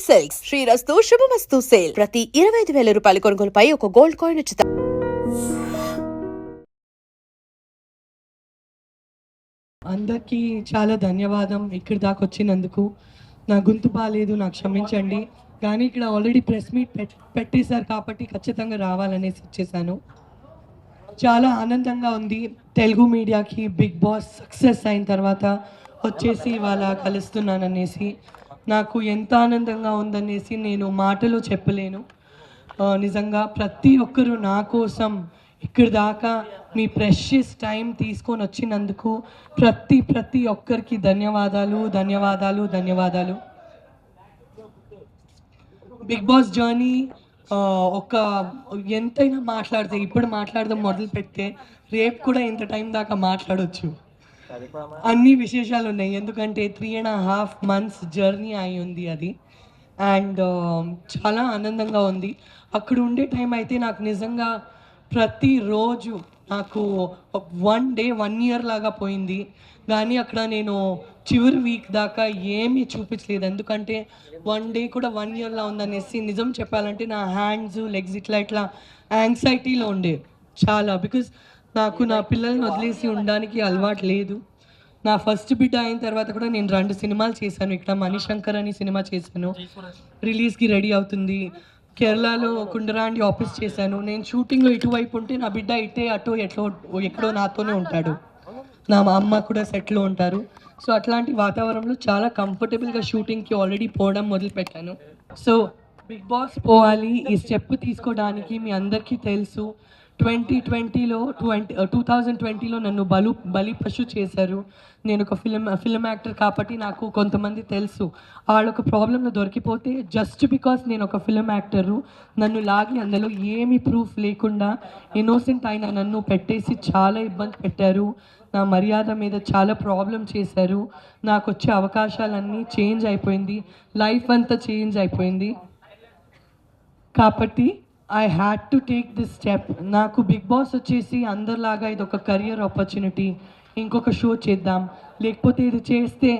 Silks శ్రీరస్తు శుభమస్తు sale ప్రతి 25,000 రూపాయల కొనుగోలుపై ఒక గోల్డ్ కాయిన్ ఉచితం. అందరికీ చాలా ధన్యవాదం. ఇక్కడి దాకా వచ్చినందుకు. నా గొంతు బాగాలేదు, నాకు క్షమించండి. కానీ ఇక్కడ ఆల్రెడీ ప్రెస్ మీట్ పెట్టేశారు కాబట్టి ఖచ్చితంగా రావాలనేసి వచ్చేసాను. చాలా ఆనందంగా ఉంది. తెలుగు మీడియాకి బిగ్ బాస్ సక్సెస్ అయిన తర్వాత వచ్చేసి ఇవాళ కలుస్తున్నాననేసి నాకు ఎంత ఆనందంగా ఉందనేసి నేను మాటలు చెప్పలేను. నిజంగా ప్రతి ఒక్కరూ నా కోసం ఇక్కడి దాకా మీ ప్రెషియస్ టైం తీసుకొని వచ్చినందుకు ప్రతి ఒక్కరికి ధన్యవాదాలు ధన్యవాదాలు ధన్యవాదాలు. బిగ్ బాస్ జర్నీ ఒక ఎంతైనా మాట్లాడితే ఇప్పుడు మాట్లాడదాం మొదలు పెడితే రేపు కూడా ఇంత టైం దాకా మాట్లాడవచ్చు. అన్ని విశేషాలు ఉన్నాయి, ఎందుకంటే 3.5 months జర్నీ అయి ఉంది అది. అండ్ చాలా ఆనందంగా ఉంది. అక్కడ ఉండే టైం అయితే నాకు నిజంగా ప్రతిరోజు నాకు 1 day 1 year లాగా పోయింది. కానీ అక్కడ నేను చివరి వీక్ దాకా ఏమీ చూపించలేదు, ఎందుకంటే 1 day కూడా 1 yearలా ఉందనేసి. నిజం చెప్పాలంటే నా హ్యాండ్స్ లెగ్స్ ఇట్లా యాంగ్జైటీలో ఉండే చాలా. బికాజ్ నాకు నా పిల్లల్ని వదిలేసి ఉండడానికి అలవాటు లేదు. నా ఫస్ట్ బిడ్డ అయిన తర్వాత కూడా నేను 2 సినిమాలు చేశాను. ఇక్కడ మణిశంకర్ అని సినిమా చేశాను, రిలీజ్కి రెడీ అవుతుంది. కేరళలో కుండరాండి ఆఫీస్ చేశాను. నేను షూటింగ్లో ఇటువైపు ఉంటే నా బిడ్డ ఇటే అటు ఎక్కడో నాతోనే ఉంటాడు. నా అమ్మ కూడా సెట్లో ఉంటారు. సో అట్లాంటి వాతావరణంలో చాలా కంఫర్టబుల్గా షూటింగ్కి ఆల్రెడీ పోవడం మొదలుపెట్టాను. సో బిగ్ బాస్ పోవాలి ఈ స్టెప్ తీసుకోవడానికి మీ అందరికీ తెలుసు. 2020లో నన్ను బలి పశు చేశారు. నేను ఒక ఫిల్మ్ యాక్టర్ కాబట్టి నాకు కొంతమంది తెలుసు. వాళ్ళొక ప్రాబ్లంలో దొరికిపోతే జస్ట్ బికాస్ నేను ఒక ఫిల్మ్ యాక్టరు నన్ను లాగి అందులో ఏమీ ప్రూఫ్ లేకుండా ఇన్నోసెంట్ అయిన నన్ను పెట్టేసి చాలా ఇబ్బంది పెట్టారు. నా మర్యాద మీద చాలా ప్రాబ్లం చేశారు. నాకు వచ్చే అవకాశాలన్నీ చేంజ్ అయిపోయింది, లైఫ్ అంతా చేంజ్ అయిపోయింది. కాబట్టి I had to take this step. నాకు బిగ్ బాస్ వచ్చేసి అందరిలాగా ఇది ఒక కెరియర్ ఆపర్చునిటీ, ఇంకొక షో చేద్దాం, లేకపోతే ఇది చేస్తే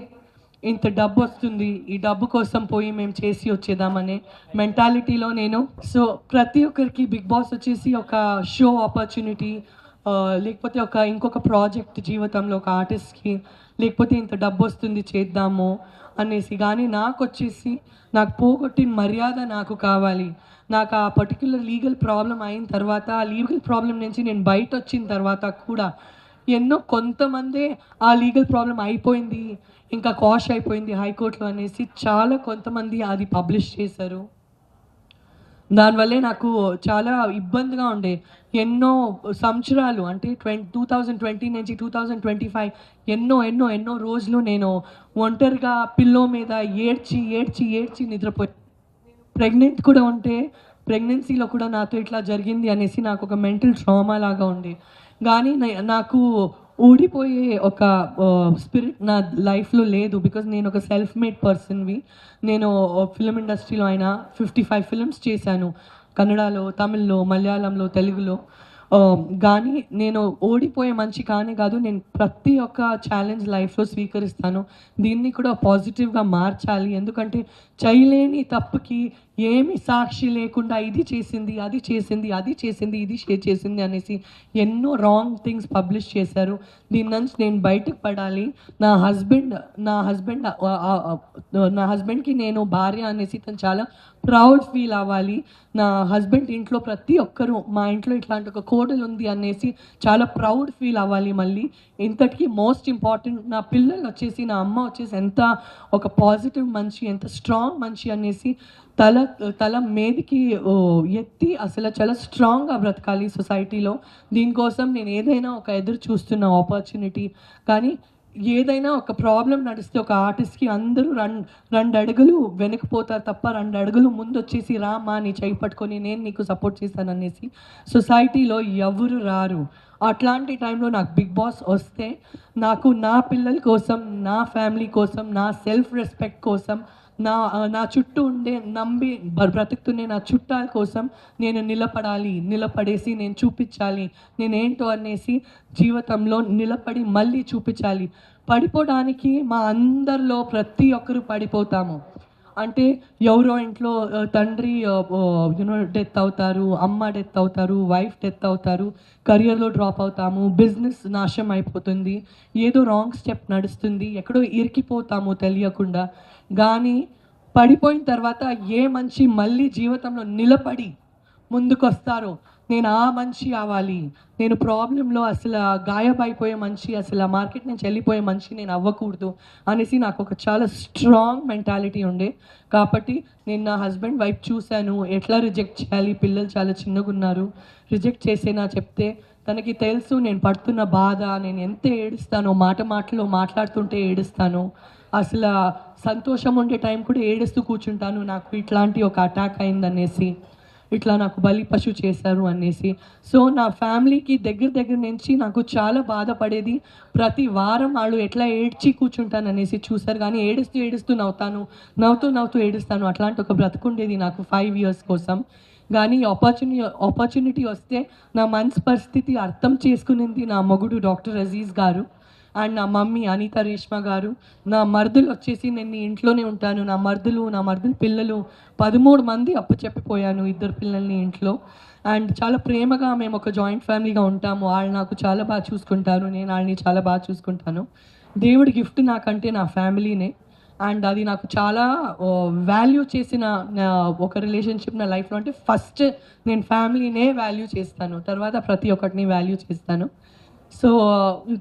ఇంత డబ్బు వస్తుంది, ఈ డబ్బు కోసం పోయి మేము చేసి వచ్చేద్దామనే మెంటాలిటీలో నేను. సో ప్రతి ఒక్కరికి బిగ్ బాస్ వచ్చేసి ఒక షో ఆపర్చునిటీ, లేకపోతే ఇంకొక ప్రాజెక్ట్ జీవితంలో ఒక ఆర్టిస్ట్కి, లేకపోతే ఇంత డబ్బు వస్తుంది చేద్దాము అనేసి. కానీ నాకు వచ్చేసి నాకు పోగొట్టిన మర్యాద నాకు కావాలి. నాకు ఆ పర్టిక్యులర్ లీగల్ ప్రాబ్లం అయిన తర్వాత, ఆ లీగల్ ప్రాబ్లం నుంచి నేను బయట వచ్చిన తర్వాత కూడా కొంతమంది ఆ లీగల్ ప్రాబ్లం అయిపోయింది, ఇంకా కాష్ అయిపోయింది హైకోర్టులో అనేసి చాలా కొంతమంది అది పబ్లిష్ చేశారు. దానివల్లే నాకు చాలా ఇబ్బందిగా ఉండే. ఎన్నో సంవత్సరాలు అంటే 2020 నుంచి 2025 ఎన్నో రోజులు నేను ఒంటరిగా పిల్లో మీద ఏడ్చి నిద్రపోయి. ప్రెగ్నెంట్ కూడా ఉంటే ప్రెగ్నెన్సీలో కూడా నాతో ఇట్లా జరిగింది అనేసి నాకు ఒక మెంటల్ ట్రామా లాగా ఉండే. కానీ నాకు ఊడిపోయే ఒక స్పిరిట్ నా లైఫ్లో లేదు. బికాజ్ నేను ఒక సెల్ఫ్ మేడ్ పర్సన్వి. నేను ఫిల్మ్ ఇండస్ట్రీలో అయినా 55 ఫిల్మ్స్ చేశాను, కన్నడలో, తమిళ్లో, మలయాళంలో, తెలుగులో. కానీ నేను ఓడిపోయే మంచి కానే కాదు. నేను ప్రతి ఒక్క ఛాలెంజ్ లైఫ్లో స్వీకరిస్తాను. దీన్ని కూడా పాజిటివ్గా మార్చాలి, ఎందుకంటే చేయలేని తప్పుకి ఏమి సాక్షి లేకుండా ఇది చేసింది ఇది చేసింది అనేసి ఎన్నో రాంగ్ థింగ్స్ పబ్లిష్ చేశారు. దీని నుంచి నేను బయటకు పడాలి. నా హస్బెండ్కి నేను భార్య అనేసి తను చాలా ప్రౌడ్ ఫీల్ అవ్వాలి. నా హస్బెండ్ ఇంట్లో ప్రతి ఒక్కరూ మా ఇంట్లో ఇట్లాంటి ఒక కోడలు ఉంది అనేసి చాలా ప్రౌడ్ ఫీల్ అవ్వాలి. మళ్ళీ ఇంతటికీ మోస్ట్ ఇంపార్టెంట్ నా పిల్లలు వచ్చేసి, నా అమ్మ వచ్చేసి ఎంత ఒక పాజిటివ్ మనిషి, ఎంత స్ట్రాంగ్ మనిషి అనేసి తల మీదికి ఎత్తి అసలు చాలా స్ట్రాంగ్గా బ్రతకాలి సొసైటీలో. దీనికోసం నేను ఏదైనా ఒక ఎదురు చూస్తున్న ఆపర్చునిటీ. కానీ ఏదైనా ఒక ప్రాబ్లం నడిస్తే ఒక ఆర్టిస్ట్కి అందరూ 2 అడుగులు వెనకపోతారు తప్ప 2 అడుగులు ముందు వచ్చేసి రామా నీ చేయి పట్టుకొని నేను నీకు సపోర్ట్ చేస్తాననేసి సొసైటీలో ఎవరు రారు. అట్లాంటి టైంలో నాకు బిగ్ బాస్ వస్తే నాకు నా పిల్లల కోసం, నా ఫ్యామిలీ కోసం, నా సెల్ఫ్ రెస్పెక్ట్ కోసం, నా చుట్టూ ఉండే నమ్మి బ్రతుకుతున్నే నా చుట్టాల కోసం నేను నిలబడేసి నేను చూపించాలి నేనేంటో అనేసి. జీవితంలో నిలబడి మళ్ళీ చూపించాలి. పడిపోవడానికి మా అందరిలో ప్రతి ఒక్కరు పడిపోతాము. అంటే ఎవరో ఇంట్లో తండ్రి డెత్ అవుతారు, అమ్మ డెత్ అవుతారు, వైఫ్ డెత్ అవుతారు, కెరియర్లో డ్రాప్ అవుతాము, బిజినెస్ నాశనం అయిపోతుంది, ఏదో రాంగ్ స్టెప్ నడుస్తుంది, ఎక్కడో ఇరికిపోతాము తెలియకుండా. కానీ పడిపోయిన తర్వాత ఏ మనిషి మళ్ళీ జీవితంలో నిలబడి ముందుకొస్తారో నేను ఆ మనిషి అవ్వాలి, నేను ప్రాబ్లంలో అసలు గాయమైపోయే మనిషి, అసలు ఆ మార్కెట్ నుంచి వెళ్ళిపోయే మనిషి నేను అవ్వకూడదు అనేసి నాకు ఒక చాలా స్ట్రాంగ్ మెంటాలిటీ ఉండే. కాబట్టి నేను నా హస్బెండ్ వైఫ్ చూశాను, ఎట్లా రిజెక్ట్ చేయాలి, పిల్లలు చాలా చిన్నగా ఉన్నారు, రిజెక్ట్ చేసేనా చెప్తే తనకి తెలుసు నేను పడుతున్న బాధ, నేను ఎంత ఏడుస్తానో, మాటలో మాట్లాడుతుంటే ఏడుస్తాను, అసలు సంతోషం ఉండే టైం కూడా ఏడుస్తూ కూర్చుంటాను, నాకు ఇట్లాంటి ఒక అటాక్ అయిందనేసి, ఇట్లా నాకు బలి పశు చేశారు అనేసి. సో నా ఫ్యామిలీకి దగ్గర నుంచి నాకు చాలా బాధపడేది. ప్రతి వారం వాళ్ళు ఎట్లా ఏడ్చి కూర్చుంటాను అనేసి చూశారు. కానీ ఏడుస్తూ నవ్వుతాను, నవ్వుతూ ఏడుస్తాను, అట్లాంటి ఒక బ్రతుకుండేది నాకు 5 years కోసం. కానీ ఆపర్చునిటీ వస్తే నా మనసు పరిస్థితి అర్థం చేసుకునింది నా మొగుడు డాక్టర్ అజీజ్ గారు అండ్ నా మమ్మీ అనిత రేష్మ గారు. నా మరుదులు వచ్చేసి నేను నీ ఇంట్లోనే ఉంటాను, నా మరుదులు పిల్లలు 13 మంది అప్పచెప్పిపోయాను, 2 పిల్లల్ని ఇంట్లో. అండ్ చాలా ప్రేమగా మేము ఒక జాయింట్ ఫ్యామిలీగా ఉంటాము. వాళ్ళు నాకు చాలా బాగా చూసుకుంటారు, నేను వాళ్ళని చాలా బాగా చూసుకుంటాను. దేవుడి గిఫ్ట్ నాకంటే నా ఫ్యామిలీనే. అండ్ అది నాకు చాలా వాల్యూ చేసిన ఒక రిలేషన్షిప్ నా లైఫ్లో. అంటే ఫస్ట్ నేను ఫ్యామిలీనే వాల్యూ చేస్తాను, తర్వాత ప్రతి ఒక్కటిని వాల్యూ చేస్తాను. So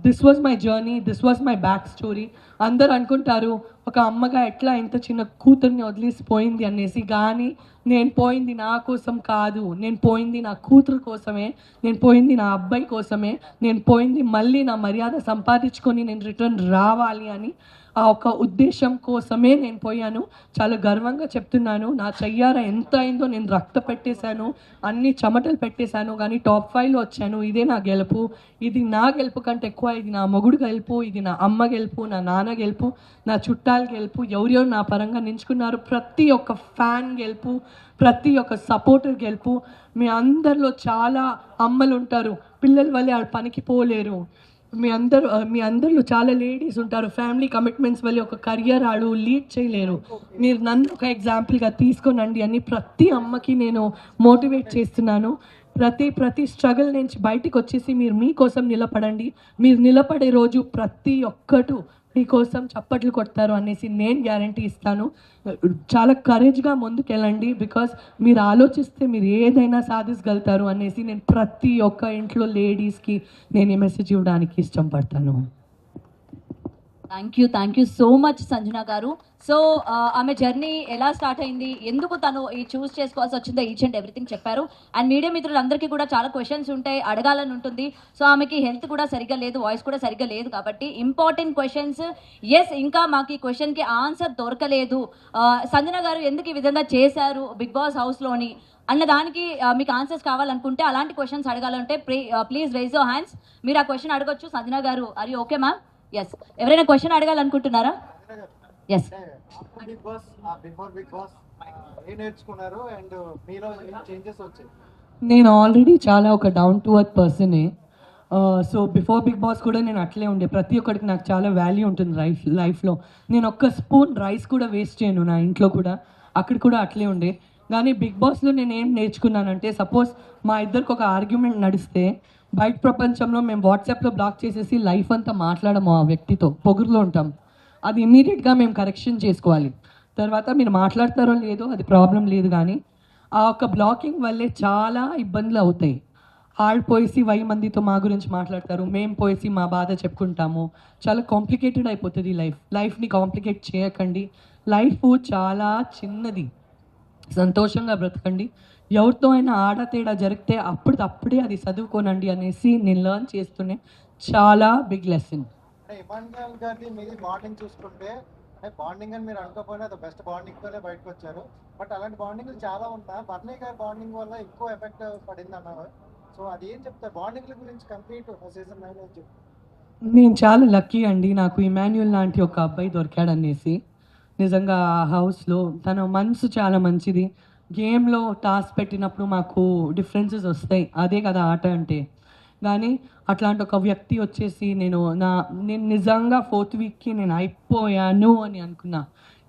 this was my journey, this was my back story. అందరు అనుకుంటారు ఒక అమ్మగా ఎట్లా ఇంత చిన్న కూతుర్ని వదిలేసిపోయింది అనేసి. కానీ నేను పోయింది నా కోసం కాదు, నేను పోయింది నా కూతురు కోసమే, నేను పోయింది నా అబ్బాయి కోసమే, నేను పోయింది మళ్ళీ నా మర్యాద సంపాదించుకొని నేను రిటర్న్ రావాలి అని ఆ ఒక ఉద్దేశం కోసమే నేను పోయాను. చాలా గర్వంగా చెప్తున్నాను, నా చెయ్యార ఎంత అయిందో, నేను రక్త పెట్టేశాను, అన్ని చెమటలు పెట్టేశాను, కానీ టాప్ 5లో వచ్చాను. ఇదే నా గెలుపు. ఇది నా గెలుపు కంటే ఎక్కువ ఇది నా మొగుడు గెలుపు, ఇది నా అమ్మ గెలుపు, నా నాన్న గెలుపు, నా చుట్టాలు గెలుపు, ఎవరెవరు నా పరంగా నించుకున్నారు, ప్రతి ఒక్క ఫ్యాన్ గెలుపు, ప్రతి ఒక్క సపోర్టర్ గెలుపు. మీ అందరిలో చాలా అమ్మలు ఉంటారు, పిల్లల వల్లే వాళ్ళు పనికి పోలేరు. మీ అందరిలో చాలా లేడీస్ ఉంటారు, ఫ్యామిలీ కమిట్మెంట్స్ వల్ల ఒక కెరియర్ ఆడు లీడ్ చేయలేరు. మీరు నన్ను ఒక ఎగ్జాంపుల్గా తీసుకోనండి అని ప్రతి అమ్మకి నేను మోటివేట్ చేస్తున్నాను. ప్రతి స్ట్రగుల్ నుంచి బయటికి వచ్చేసి మీరు మీకోసం నిలబడండి. మీరు నిలబడే రోజు ప్రతి ఒక్కరు మీకోసం చప్పట్లు కొడతారు అనేసి నేను గ్యారంటీ ఇస్తాను. చాలా కరేజ్గా ముందుకెళ్ళండి, బికాస్ మీరు ఆలోచిస్తే మీరు ఏదైనా సాధించగలుగుతారు అనేసి నేను ప్రతి ఒక్క ఇంట్లో లేడీస్కి నేను ఈ మెసేజ్ ఇవ్వడానికి ఇష్టపడతాను. Thank you so much Sanjana గారు. సో ఆమె జర్నీ ఎలా స్టార్ట్ అయింది, ఎందుకు తను ఈ చూస్ చేసుకోవాల్సి వచ్చిందో ఈచ్ అండ్ ఎవ్రీథింగ్ చెప్పారు. అండ్ మీడియా మిత్రులందరికీ కూడా చాలా క్వశ్చన్స్ ఉంటాయి, అడగాలని ఉంటుంది. సో ఆమెకి హెల్త్ కూడా సరిగ్గా లేదు, వాయిస్ కూడా సరిగ్గా లేదు, కాబట్టి ఇంపార్టెంట్ క్వశ్చన్స్. ఎస్, ఇంకా మాకు ఈ క్వశ్చన్కి ఆన్సర్ దొరకలేదు, సంజన గారు ఎందుకు ఈ విధంగా చేశారు బిగ్ బాస్ హౌస్లోని అన్న దానికి మీకు ఆన్సర్స్ కావాలనుకుంటే, అలాంటి క్వశ్చన్స్ అడగాలంటే ప్లీజ్ రైజ్ యువర్ హ్యాండ్స్. మీరు ఆ క్వశ్చన్ అడగొచ్చు. సంజన గారు are you okay ma'am? Yes, ఎవరైనా క్వశ్చన్ అడగాలనుకుంటున్నారా? ఎస్. నేను ఆల్రెడీ చాలా ఒక డౌన్ టు ఎర్త్ పర్సనే. సో బిఫోర్ బిగ్ బాస్ కూడా నేను అట్లే ఉండే. ప్రతి ఒక్కరికి నాకు చాలా వాల్యూ ఉంటుంది లైఫ్లో. నేను ఒక్క స్పూన్ రైస్ కూడా వేస్ట్ చేయను, నా ఇంట్లో కూడా అక్కడ కూడా అట్లే ఉండే. కానీ బిగ్ బాస్లో నేను ఏం నేర్చుకున్నానంటే, సపోజ్ మా ఇద్దరికి ఒక ఆర్గ్యుమెంట్ నడిస్తే బయట ప్రపంచంలో మేము వాట్సాప్లో బ్లాక్ చేసేసి లైఫ్ అంతా మాట్లాడము, ఆ వ్యక్తితో పొగురులో ఉంటాం. అది ఇమీడియట్గా మేము కరెక్షన్ చేసుకోవాలి. తర్వాత మీరు మాట్లాడతారో లేదో అది ప్రాబ్లం లేదు, కానీ ఆ ఒక్క బ్లాకింగ్ వల్లే చాలా ఇబ్బందులు అవుతాయి. వాళ్ళు పోయేసి 1000 మందితో మా గురించి మాట్లాడతారు, మేము పోయేసి మా బాధ చెప్పుకుంటాము. చాలా కాంప్లికేటెడ్ అయిపోతుంది లైఫ్ని కాంప్లికేట్ చేయకండి. లైఫ్ చాలా చిన్నది, సంతోషంగా బ్రతకండి. ఎవరితో అయినా ఆడతేడా జరిగితే అప్పుడే అది చదువుకోనండి అనేసి నేను లెర్న్ చేస్తూనే చాలా బిగ్ లెసన్. ఇమాన్యుయల్ గారిది మీది బాండింగ్ చూసుకుంటే, బాండింగ్ అని మీరు అనుకోకపోయినా అది బెస్ట్ బాండింగ్ తోనే బయటకు వచ్చారు. బట్ అలాంటి బాండింగ్ చాలా ఉన్నా బర్నీ గారి బాండింగ్ వల్ల ఎక్కువ ఎఫెక్ట్ పడింది అన్నారు. సో అది ఏం చెప్తారు బాండింగ్ల గురించి కంప్లీట్ సీజన్ 9 అని చెప్పి? నేను చాలా లక్కీ అండి, నాకు ఇమాన్యుయల్ లాంటి ఒక అబ్బాయి దొరికాడనేసి. నిజంగా ఆ హౌస్లో తన మనసు చాలా మంచిది. గేమ్లో టాస్క్ పెట్టినప్పుడు మాకు డిఫరెన్సెస్ వస్తాయి, అదే కదా ఆట అంటే. కానీ అట్లాంటి ఒక వ్యక్తి వచ్చేసి నేను నిజంగా 4th వీక్కి నేను అయిపోయాను అని అనుకున్నా.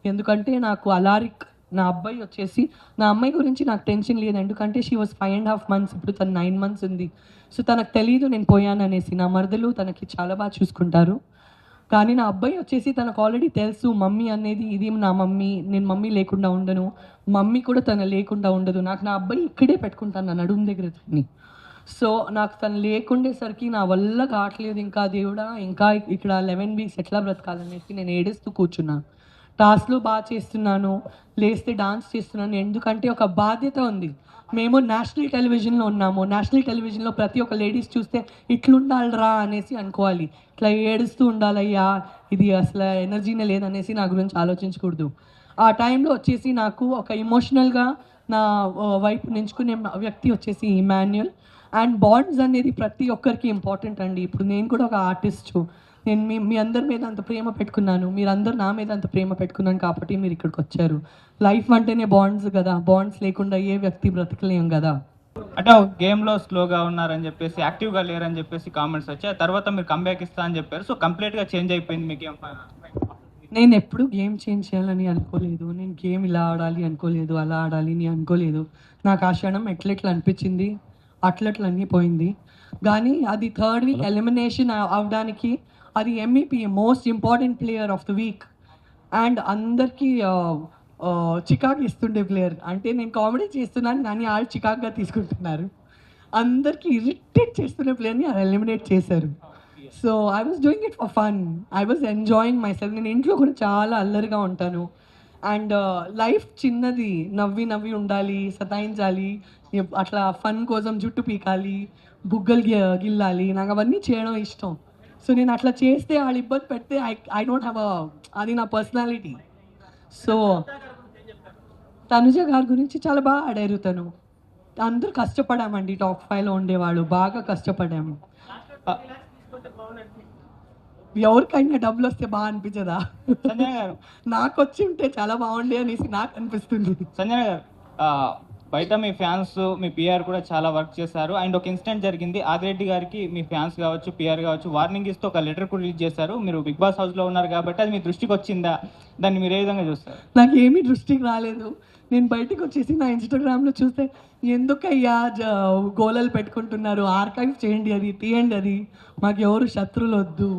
ఎందుకంటే నాకు అలారిక్ నా అబ్బాయి వచ్చేసి నా అమ్మాయి గురించి నాకు టెన్షన్ లేదు, ఎందుకంటే షీ వాజ్ 5.5 months, ఇప్పుడు తను 9 months ఉంది. సో తనకు తెలియదు నేను పోయాను అనేసి. నా మరదలు తనకి చాలా బాగా చూసుకుంటారు. కానీ నా అబ్బాయి వచ్చేసి తనకు ఆల్రెడీ తెలుసు మమ్మీ అనేది ఇది నా మమ్మీ, నేను మమ్మీ లేకుండా ఉండను, మమ్మీ కూడా తను లేకుండా ఉండదు. నాకు నా అబ్బాయి ఇక్కడే పెట్టుకుంటాను, నా నడుము దగ్గర తిని. సో నాకు తను లేకుండేసరికి నా వల్ల కావట్లేదు, ఇంకా దేవుడా ఇంకా ఇక్కడ 11 weeks ఎట్లా బ్రతకాలనేసి నేను ఏడుస్తూ కూర్చున్నాను. టాస్క్లు బాగా చేస్తున్నాను, లేస్తే డాన్స్ చేస్తున్నాను, ఎందుకంటే ఒక బాధ్యత ఉంది. మేము నేషనల్ టెలివిజన్లో ఉన్నాము, నేషనల్ టెలివిజన్లో ప్రతి ఒక్క లేడీస్ చూస్తే ఇట్లుండాలిరా అనేసి అనుకోవాలి, ఇట్లా ఏడుస్తూ ఉండాలయ్యా, ఇది అసలు ఎనర్జీనే లేదనేసి నా గురించి ఆలోచించకూడదు. ఆ టైంలో వచ్చేసి నాకు ఒక ఎమోషనల్గా నా వైపు నించుకునే వ్యక్తి వచ్చేసి ఇమాన్యుయల్. అండ్ బాండ్స్ అనేది ప్రతి ఒక్కరికి ఇంపార్టెంట్ అండి. ఇప్పుడు నేను కూడా ఒక ఆర్టిస్టు, నేను మీ అందరి మీద అంత ప్రేమ పెట్టుకున్నాను, మీరందరూ నా మీద అంత ప్రేమ పెట్టుకున్నాను కాబట్టి మీరు ఇక్కడికి వచ్చారు. లైఫ్ అంటేనే బాండ్స్ కదా, బాండ్స్ లేకుండా ఏ వ్యక్తి బ్రతకలేం కదా. అంటే గేమ్లో స్లోగా ఉన్నారని చెప్పేసి, యాక్టివ్గా లేరని చెప్పేసి కామెంట్స్ వచ్చాయి. ఆ తర్వాత మీరు కంబ్యాక్ ఇస్తా అని చెప్పారు. సో కంప్లీట్గా చేంజ్ అయిపోయింది మీ గేమ్. నేను ఎప్పుడు గేమ్ చేంజ్ చేయాలని అనుకోలేదు, నేను గేమ్ ఇలా ఆడాలి అనుకోలేదు, అలా ఆడాలి అని అనుకోలేదు. నాకు ఆ క్షణం ఎట్లెట్లా అనిపించింది అట్లట్లా అన్నీ పోయింది. కానీ అది 3rd week ఎలిమినేషన్ అవడానికి అది MEP most important player of the week and అందరికీ చికాకు ఇస్తుండే ప్లేయర్. అంటే నేను కామెడీ చేస్తున్నాను కానీ వాళ్ళు చికాకుగా తీసుకుంటున్నారు. అందరికీ ఇరిటేట్ చేస్తున్న ప్లేయర్ని ఎలిమినేట్ చేశారు. So I was doing it for fun, I was enjoying my self. నేను ఇంట్లో కూడా చాలా అల్లరిగా ఉంటాను. అండ్ లైఫ్ చిన్నది, నవ్వి నవ్వి ఉండాలి, సతాయించాలి, అట్లా ఫన్ కోసం జుట్టు పీకాలి, బుగ్గలు గిల్లాలి, నాకు అవన్నీ చేయడం ఇష్టం. సో నేను అట్లా చేస్తే వాళ్ళు ఇబ్బంది పెడితే ఐ డోంట్ హ్యావ్ అది నా పర్సనాలిటీ. సో తనుజ గారి గురించి చాలా బాగా ఆడారు. తను అందరూ కష్టపడామండి, టాప్ 5లో ఉండేవాళ్ళు బాగా కష్టపడాము. ఎవరికైనా డబ్బులు వస్తే బాగా అనిపించదా? సంజన గారు నాకు వచ్చి ఉంటే చాలా బాగుండే అనేసి నాకు అనిపిస్తుంది. సంజన గారు బయట మీ ఫ్యాన్స్, మీ పిఆర్ కూడా చాలా వర్క్ చేశారు. అండ్ ఒక ఇన్సిడెంట్ జరిగింది, ఆదిరెడ్డి గారికి మీ ఫ్యాన్స్ కావచ్చు, పిఆర్ కావచ్చు వార్నింగ్ ఇస్తూ ఒక లెటర్ కూడా రిలీజ్ చేశారు. మీరు బిగ్ బాస్ హౌస్లో ఉన్నారు కాబట్టి అది మీ దృష్టికి వచ్చిందా? దాన్ని మీరు ఏ విధంగా చూస్తారు? నాకు ఏమీ దృష్టికి రాలేదు. నేను బయటకు వచ్చేసి నా ఇన్స్టాగ్రామ్లో చూస్తే ఎందుకయ్యా గోలలు పెట్టుకుంటున్నారు, ఆర్కైవ్ చేయండి, అది తీయండి, అది మాకు ఎవరు శత్రువులు వద్దు,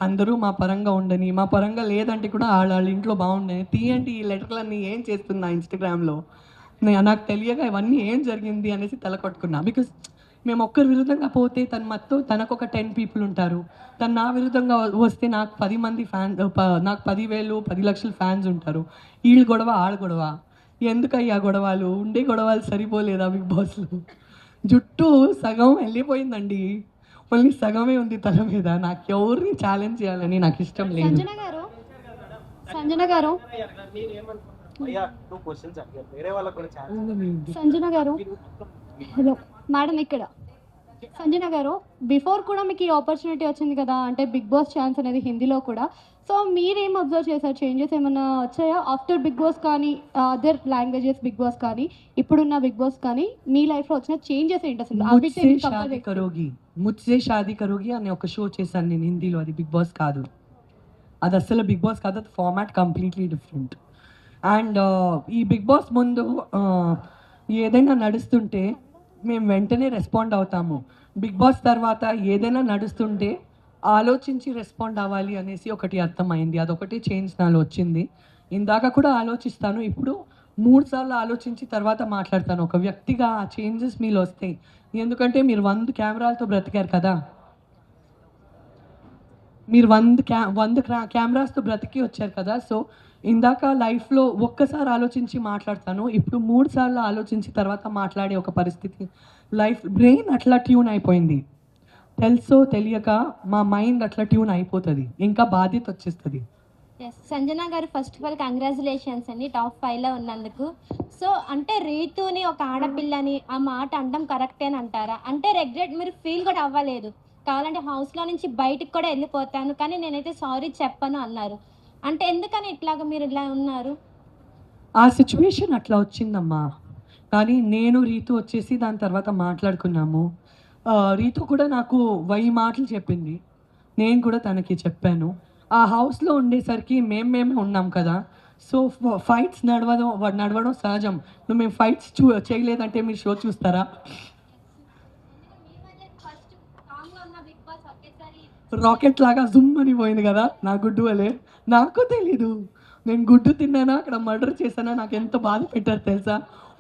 అందరూ మా పరంగా ఉండని, మా పరంగా లేదంటే కూడా వాళ్ళ ఇంట్లో బాగుండని, తీయండి ఈ లెటర్లన్నీ ఏం చేస్తున్నా ఇన్స్టాగ్రామ్లో. నాకు తెలియక ఇవన్నీ ఏం జరిగింది అనేసి తలకొట్టుకున్నా. బికాస్ మేము ఒక్కరి విరుద్ధంగా పోతే తను మొత్తం తనకు ఒక 10 people ఉంటారు, తను నా విరుద్ధంగా వస్తే నాకు 10 మంది ఫ్యాన్, నాకు 10,000 10 లక్షల ఫ్యాన్స్ ఉంటారు. వీళ్ళు గొడవ ఆడ గొడవ, ఎందుకయ్యా గొడవలు? ఉండే గొడవలు సరిపోలేదా బిగ్ బాస్లో? జుట్టు సగం వెళ్ళిపోయిందండి, మళ్ళీ సగమే ఉంది తల మీద. నాకు ఎవరిని ఛాలెంజ్ చేయాలని నాకు ఇష్టం లేదు. సంజన గారు హలో మేడం, ఇక్కడ సంజన గారు బిఫోర్ కూడా మీకు ఈ ఆపర్చునిటీ వచ్చింది కదా, అంటే బిగ్ బాస్ ఛాన్స్ అనేది హిందీలో కూడా. సో మీరేం అబ్జర్వ్ చేశారు, చేంజెస్ ఏమైనా వచ్చాయా ఆఫ్టర్ బిగ్ బాస్ కానీ, అదర్ లాంగ్వేజెస్ బిగ్ బాస్ కానీ, ఇప్పుడున్న బిగ్ బాస్ కానీ, మీ లైఫ్లో వచ్చిన చేంజెస్ ఏంటి అసలు? ముజ్సే షాదీ కరోగి అనే ఒక షో చేశాను నేను హిందీలో, అది బిగ్ బాస్ కాదు, అది అసలు బిగ్ బాస్ కాదు, అది ఫార్మాట్ కంప్లీట్లీ డిఫరెంట్. అండ్ ఈ బిగ్ బాస్ ముందు ఏదైనా నడుస్తుంటే మేము వెంటనే రెస్పాండ్ అవుతాము. బిగ్ బాస్ తర్వాత ఏదైనా నడుస్తుంటే ఆలోచించి రెస్పాండ్ అవ్వాలి అనేసి ఒకటి అర్థమైంది, అదొకటి చేంజ్ నాలో వచ్చింది. ఇందాక కూడా ఆలోచిస్తాను, ఇప్పుడు 3 సార్లు ఆలోచించి తర్వాత మాట్లాడతాను. ఒక వ్యక్తిగా ఆ చేంజెస్ మీలో వస్తాయి, ఎందుకంటే మీరు 100 కెమెరాలతో బ్రతికారు కదా, మీరు 100 కెమెరాస్తో బ్రతికి వచ్చారు కదా. సో ఇందాక లైఫ్లో ఒక్కసారి ఆలోచించి మాట్లాడతాను, ఇప్పుడు 3 సార్లు ఆలోచించి తర్వాత మాట్లాడే ఒక పరిస్థితి. లైఫ్ బ్రెయిన్ అట్లా ట్యూన్ అయిపోయింది, తెలుసో తెలియక మా మైండ్ అట్లా ట్యూన్ అయిపోతుంది, ఇంకా బాధ్యత వచ్చేస్తుంది. సంజన గారు ఫస్ట్ ఆఫ్ ఆల్ కంగ్రాచులేషన్స్ అండి టాప్ 5లో ఉన్నందుకు. సో అంటే రీతుని ఒక ఆడపిల్లని ఆ మాట అనడం కరెక్టే అని అంటారా? అంటే రెగ్రెట్ మీరు ఫీల్ కూడా అవ్వలేదు, కావాలంటే హౌస్లో నుంచి బయటికి కూడా వెళ్ళిపోతాను కానీ నేనైతే సారీ చెప్పను అన్నారు. అంటే ఎందుకని ఇట్లాగా మీరు ఇలా ఉన్నారు? ఆ సిచ్యువేషన్ అట్లా వచ్చిందమ్మా. కానీ నేను రీతు వచ్చేసి దాని తర్వాత మాట్లాడుకున్నాము. రీతు కూడా నాకు 1000 మాటలు చెప్పింది, నేను కూడా తనకి చెప్పాను. ఆ హౌస్లో ఉండేసరికి మేమే ఉన్నాం కదా, సో ఫైట్స్ నడవడం సహజం. ఇప్పుడు మేము ఫైట్స్ చేయలేదంటే మీరు షో చూస్తారా? రాకెట్ లాగా జుమ్ అని పోయింది కదా నా గుడ్డు వలే. నాకు తెలీదు నేను గుడ్డు తిన్నానా అక్కడ మర్డర్ చేశానా, నాకు ఎంత బాధ పెట్టారు తెలుసా.